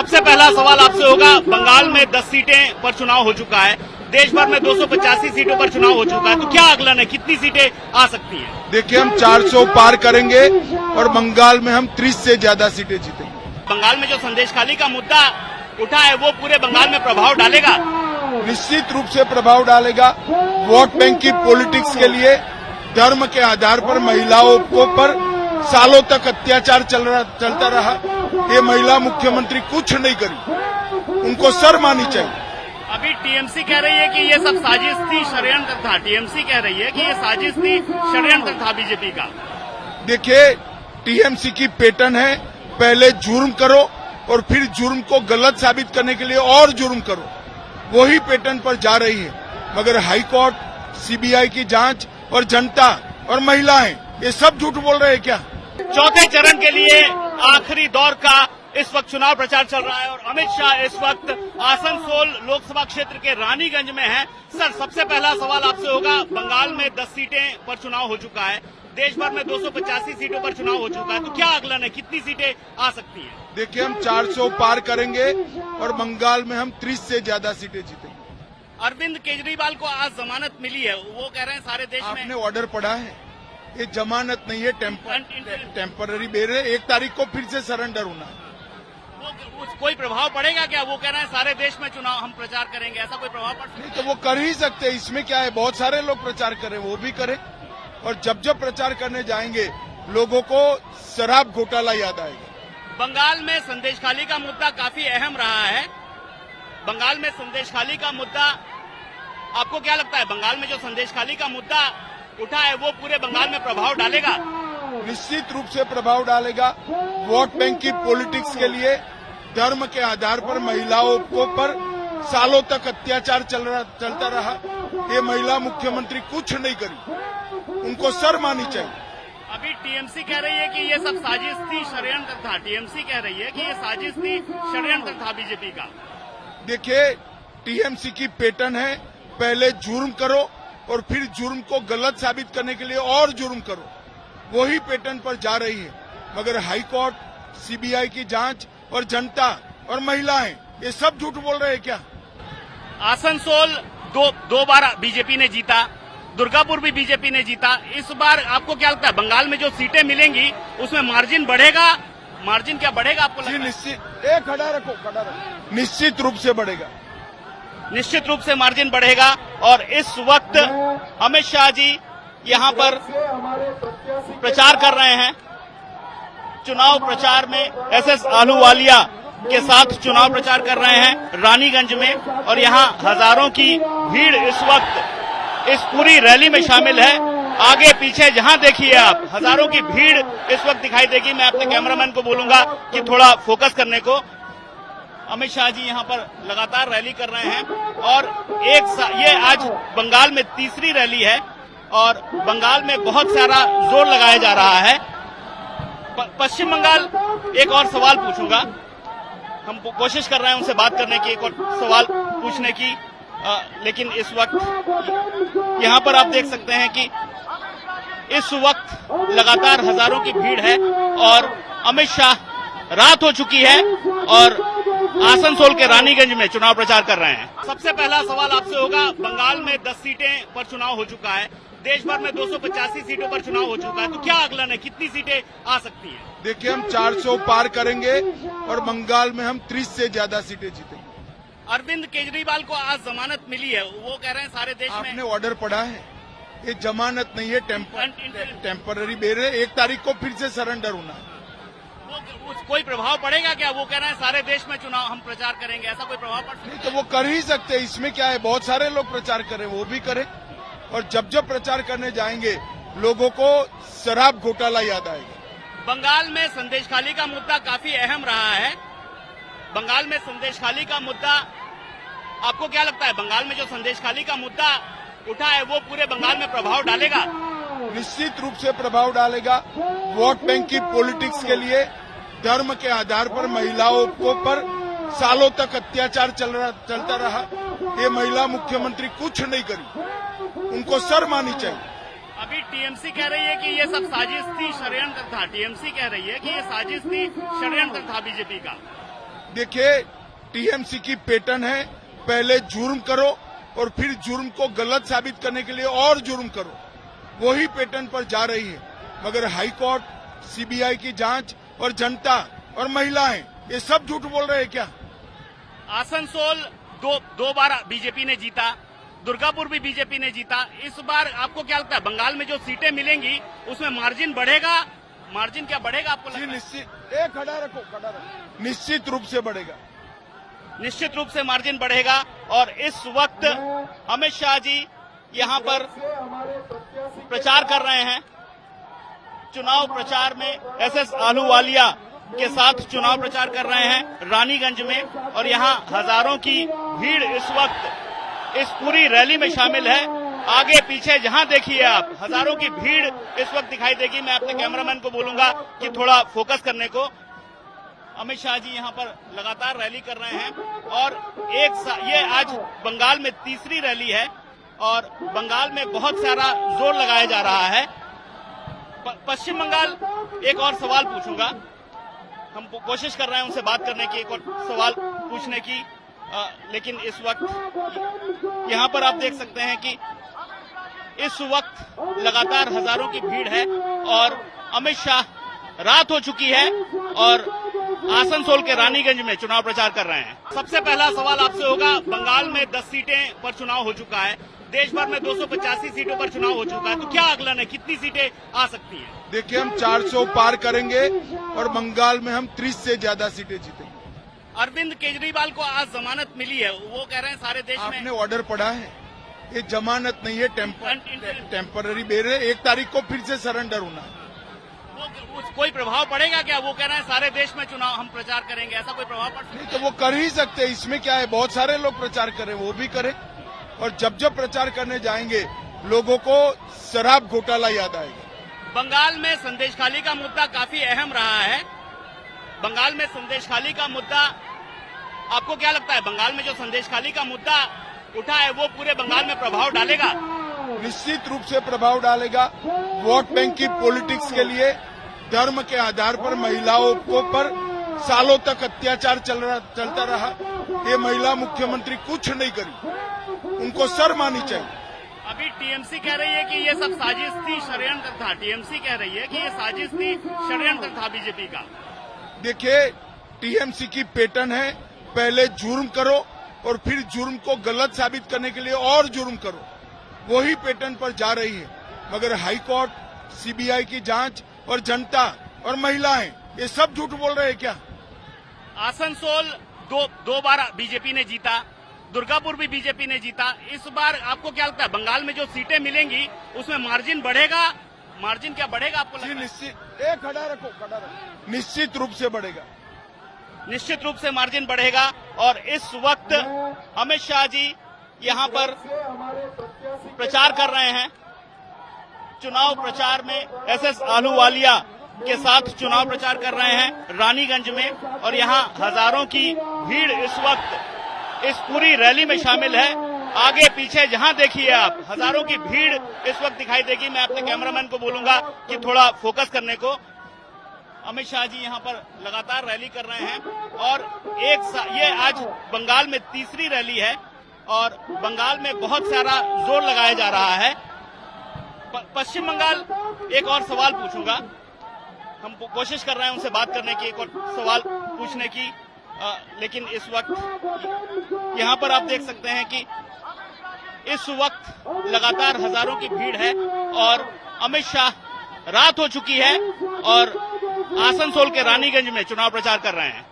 सबसे पहला सवाल आपसे होगा, बंगाल में 10 सीटें पर चुनाव हो चुका है, देश भर में 285 सीटों पर चुनाव हो चुका है, तो क्या आकलन है, कितनी सीटें आ सकती हैं? देखिए, हम 400 पार करेंगे और बंगाल में हम 30 से ज्यादा सीटें जीतेंगे। बंगाल में जो संदेशखाली का मुद्दा उठा है वो पूरे बंगाल में प्रभाव डालेगा? निश्चित रूप से प्रभाव डालेगा। वोट बैंक की पॉलिटिक्स के लिए धर्म के आधार पर महिलाओं को पर सालों तक अत्याचार चलता रहा। ये महिला मुख्यमंत्री कुछ नहीं करी, उनको शर्म आनी चाहिए। अभी टीएमसी कह रही है कि ये सब साजिश थी, षड्यंत्र था। टीएमसी कह रही है कि ये साजिश थी, षड्यंत्र था बीजेपी का। देखिए, टीएमसी की पैटर्न है, पहले जुर्म करो और फिर जुर्म को गलत साबित करने के लिए और जुर्म करो, वही पैटर्न पर जा रही है। मगर हाईकोर्ट, सीबीआई की जांच और जनता और महिलाएं ये सब झूठ बोल रहे हैं क्या? चौथे चरण के लिए आखिरी दौर का इस वक्त चुनाव प्रचार चल रहा है और अमित शाह इस वक्त आसनसोल लोकसभा क्षेत्र के रानीगंज में हैं। सर, सबसे पहला सवाल आपसे होगा, बंगाल में 10 सीटें पर चुनाव हो चुका है, देश भर में 285 सीटों पर चुनाव हो चुका है, तो क्या आकलन है, कितनी सीटें आ सकती हैं? देखिए, हम 400 पार करेंगे और बंगाल में हम 30 से ज्यादा सीटें जीतेंगे। अरविंद केजरीवाल को आज जमानत मिली है, वो कह रहे हैं सारे देश में। आपने ऑर्डर पढ़ा है? ये जमानत नहीं है, टेम्पररी बेल है। 1 तारीख को फिर से सरेंडर होना है। कोई प्रभाव पड़ेगा क्या? वो कह रहे हैं सारे देश में चुनाव हम प्रचार करेंगे, ऐसा कोई प्रभाव पड़ सकता है? नहीं तो वो कर ही सकते हैं, इसमें क्या है? बहुत सारे लोग प्रचार करें, वो भी करें। और जब जब प्रचार करने जाएंगे लोगों को शराब घोटाला याद आएगा। बंगाल में संदेशखाली का मुद्दा काफी अहम रहा है। बंगाल में संदेशखाली का मुद्दा, आपको क्या लगता है, बंगाल में जो संदेशखाली का मुद्दा उठा है वो पूरे बंगाल में प्रभाव डालेगा? निश्चित रूप से प्रभाव डालेगा। वोट बैंक की पॉलिटिक्स के लिए धर्म के आधार पर महिलाओं को पर सालों तक अत्याचार चलता रहा। ये महिला मुख्यमंत्री कुछ नहीं करी, उनको शर्म आनी चाहिए। अभी टीएमसी कह रही है कि ये सब साजिश थी, षड्यंत्र था। टीएमसी कह रही है कि ये साजिश थी, षड्यंत्र था बीजेपी का। देखिए, टीएमसी की पैटर्न है, पहले जुर्म करो और फिर जुर्म को गलत साबित करने के लिए और जुर्म करो, वही पैटर्न पर जा रही है। मगर हाईकोर्ट, सीबीआई की जांच और जनता और महिलाएं ये सब झूठ बोल रहे हैं क्या? आसनसोल दो बार बीजेपी ने जीता, दुर्गापुर भी बीजेपी ने जीता। इस बार आपको क्या लगता है, बंगाल में जो सीटें मिलेंगी उसमें मार्जिन बढ़ेगा? मार्जिन क्या बढ़ेगा आपको लगता है? निश्चित, खड़ा रखो। निश्चित रूप से बढ़ेगा। निश्चित रूप से मार्जिन बढ़ेगा। और इस वक्त अमित शाह जी यहां पर प्रचार कर रहे हैं। चुनाव प्रचार में एसएस अहलूवालिया के साथ चुनाव प्रचार कर रहे हैं रानीगंज में, और यहां हजारों की भीड़ इस वक्त इस पूरी रैली में शामिल है। आगे पीछे जहां देखिए आप, हजारों की भीड़ इस वक्त दिखाई देगी। मैं अपने कैमरामैन को बोलूंगा कि थोड़ा फोकस करने को। अमित शाह जी यहां पर लगातार रैली कर रहे हैं और ये आज बंगाल में तीसरी रैली है और बंगाल में बहुत सारा जोर लगाया जा रहा है। पश्चिम बंगाल, एक और सवाल पूछूंगा, हम कोशिश कर रहे हैं उनसे बात करने की, एक और सवाल पूछने की, लेकिन इस वक्त यहां पर आप देख सकते हैं कि इस वक्त लगातार हजारों की भीड़ है और अमित शाह, रात हो चुकी है और आसनसोल के रानीगंज में चुनाव प्रचार कर रहे हैं। सबसे पहला सवाल आपसे होगा, बंगाल में 10 सीटें पर चुनाव हो चुका है, देश भर में 285 सीटों पर चुनाव हो चुका है, तो क्या आकलन है, कितनी सीटें आ सकती हैं? देखिए, हम 400 पार करेंगे और बंगाल में हम 30 से ज्यादा सीटें जीतेंगे। अरविंद केजरीवाल को आज जमानत मिली है, वो कह रहे हैं सारे देश में। आपने ऑर्डर पढ़ा है? ये जमानत नहीं है, टेम्पररी बेल है। 1 तारीख को फिर से सरेंडर होना है। कोई प्रभाव पड़ेगा क्या? वो कह रहे हैं सारे देश में चुनाव हम प्रचार करेंगे, ऐसा कोई प्रभाव पड़ सकता है? नहीं तो वो कर ही सकते हैं, इसमें क्या है? बहुत सारे लोग प्रचार करें, वो भी करें। और जब जब प्रचार करने जाएंगे लोगों को शराब घोटाला याद आएगा। बंगाल में संदेशखाली का मुद्दा काफी अहम रहा है। बंगाल में संदेशखाली का मुद्दा, आपको क्या लगता है, बंगाल में जो संदेशखाली का मुद्दा उठा है वो पूरे बंगाल में प्रभाव डालेगा? निश्चित रूप से प्रभाव डालेगा। वोट बैंक की पॉलिटिक्स के लिए धर्म के आधार पर महिलाओं को पर सालों तक अत्याचार चलता रहा। ये महिला मुख्यमंत्री कुछ नहीं करी, उनको शर्म आनी चाहिए। अभी टीएमसी कह रही है कि ये सब साजिश थी, षड्यंत्र था। टीएमसी कह रही है कि ये साजिश थी, षड्यंत्र था बीजेपी का। देखिए, टीएमसी की पैटर्न है, पहले जुर्म करो और फिर जुर्म को गलत साबित करने के लिए और जुर्म करो, वही पैटर्न पर जा रही है। मगर हाई कोर्ट, सीबीआई की जांच और जनता और महिलाएं ये सब झूठ बोल रहे हैं क्या? आसनसोल दो बार बीजेपी ने जीता, दुर्गापुर भी बीजेपी ने जीता। इस बार आपको क्या लगता है बंगाल में जो सीटें मिलेंगी उसमें मार्जिन बढ़ेगा? मार्जिन क्या बढ़ेगा आपको लगता है? निश्चित, खड़ा रखो, निश्चित रूप से बढ़ेगा। निश्चित रूप से मार्जिन बढ़ेगा। और इस वक्त अमित शाह जी यहां पर प्रचार कर रहे हैं। चुनाव प्रचार में एसएस आहलूवालिया के साथ चुनाव प्रचार कर रहे हैं रानीगंज में, और यहां हजारों की भीड़ इस वक्त इस पूरी रैली में शामिल है। आगे पीछे जहां देखिए आप, हजारों की भीड़ इस वक्त दिखाई देगी। मैं अपने कैमरामैन को बोलूंगा कि थोड़ा फोकस करने को। अमित शाह जी यहां पर लगातार रैली कर रहे हैं, और ये आज बंगाल में तीसरी रैली है, और बंगाल में बहुत सारा जोर लगाया जा रहा है। पश्चिम बंगाल, एक और सवाल पूछूंगा, हम कोशिश कर रहे हैं उनसे बात करने की, एक और सवाल पूछने की, लेकिन इस वक्त यहां पर आप देख सकते हैं कि इस वक्त लगातार हजारों की भीड़ है, और अमित शाह, रात हो चुकी है और आसनसोल के रानीगंज में चुनाव प्रचार कर रहे हैं। सबसे पहला सवाल आपसे होगा, बंगाल में 10 सीटें पर चुनाव हो चुका है, देश भर में 285 सीटों पर चुनाव हो चुका है, तो क्या आकलन है, कितनी सीटें आ सकती हैं? देखिए, हम 400 पार करेंगे और बंगाल में हम 30 से ज्यादा सीटें जीतेंगे। अरविंद केजरीवाल को आज जमानत मिली है, वो कह रहे हैं सारे देश में। आपने ऑर्डर पढ़ा है? ये जमानत नहीं है, टेम्पररी बेल है। 1 तारीख को फिर से सरेंडर होना है। कोई प्रभाव पड़ेगा क्या? वो कह रहे हैं सारे देश में चुनाव हम प्रचार करेंगे, ऐसा कोई प्रभाव पड़? नहीं, तो वो कर ही सकते हैं, इसमें क्या है? बहुत सारे लोग प्रचार करें, वो भी करें। और जब जब प्रचार करने जाएंगे लोगों को शराब घोटाला याद आएगा। बंगाल में संदेशखाली का मुद्दा काफी अहम रहा है। बंगाल में संदेशखाली का मुद्दा, आपको क्या लगता है बंगाल में जो संदेशखाली का मुद्दा उठा है वो पूरे बंगाल में प्रभाव डालेगा? निश्चित रूप से प्रभाव डालेगा। वोट बैंक की पॉलिटिक्स के लिए धर्म के आधार पर महिलाओं को पर सालों तक अत्याचार चलता रहा। ये महिला मुख्यमंत्री कुछ नहीं करी, उनको शर्म आनी चाहिए। अभी टीएमसी कह रही है कि ये सब साजिश थी, षड्यंत्र था। टीएमसी कह रही है कि ये साजिश थी, षड्यंत्र था बीजेपी का। देखिए, टीएमसी की पैटर्न है, पहले जुर्म करो और फिर जुर्म को गलत साबित करने के लिए और जुर्म करो, वही पैटर्न पर जा रही है। मगर हाई कोर्ट, सीबीआई की जांच और जनता और महिलाएं ये सब झूठ बोल रहे हैं क्या? आसनसोल दो बार बीजेपी ने जीता, दुर्गापुर भी बीजेपी ने जीता। इस बार आपको क्या लगता है बंगाल में जो सीटें मिलेंगी उसमें मार्जिन बढ़ेगा? मार्जिन क्या बढ़ेगा आपको लगता है? निश्चित, खड़ा रखो, निश्चित रूप से बढ़ेगा। निश्चित रूप से मार्जिन बढ़ेगा। और इस वक्त अमित शाह जी यहां पर प्रचार कर रहे हैं। चुनाव प्रचार में एसएस आहलूवालिया के साथ चुनाव प्रचार कर रहे हैं रानीगंज में, और यहां हजारों की भीड़ इस वक्त इस पूरी रैली में शामिल है। आगे पीछे जहां देखिए आप, हजारों की भीड़ इस वक्त दिखाई देगी। मैं अपने कैमरामैन को बोलूंगा कि थोड़ा फोकस करने को। अमित शाह जी यहां पर लगातार रैली कर रहे हैं, और ये आज बंगाल में तीसरी रैली है, और बंगाल में बहुत सारा जोर लगाया जा रहा है। पश्चिम बंगाल, एक और सवाल पूछूंगा, हम कोशिश कर रहे हैं उनसे बात करने की, एक और सवाल पूछने की, लेकिन इस वक्त यहां पर आप देख सकते हैं कि इस वक्त लगातार हजारों की भीड़ है, और अमित शाह, रात हो चुकी है और आसनसोल के रानीगंज में चुनाव प्रचार कर रहे हैं।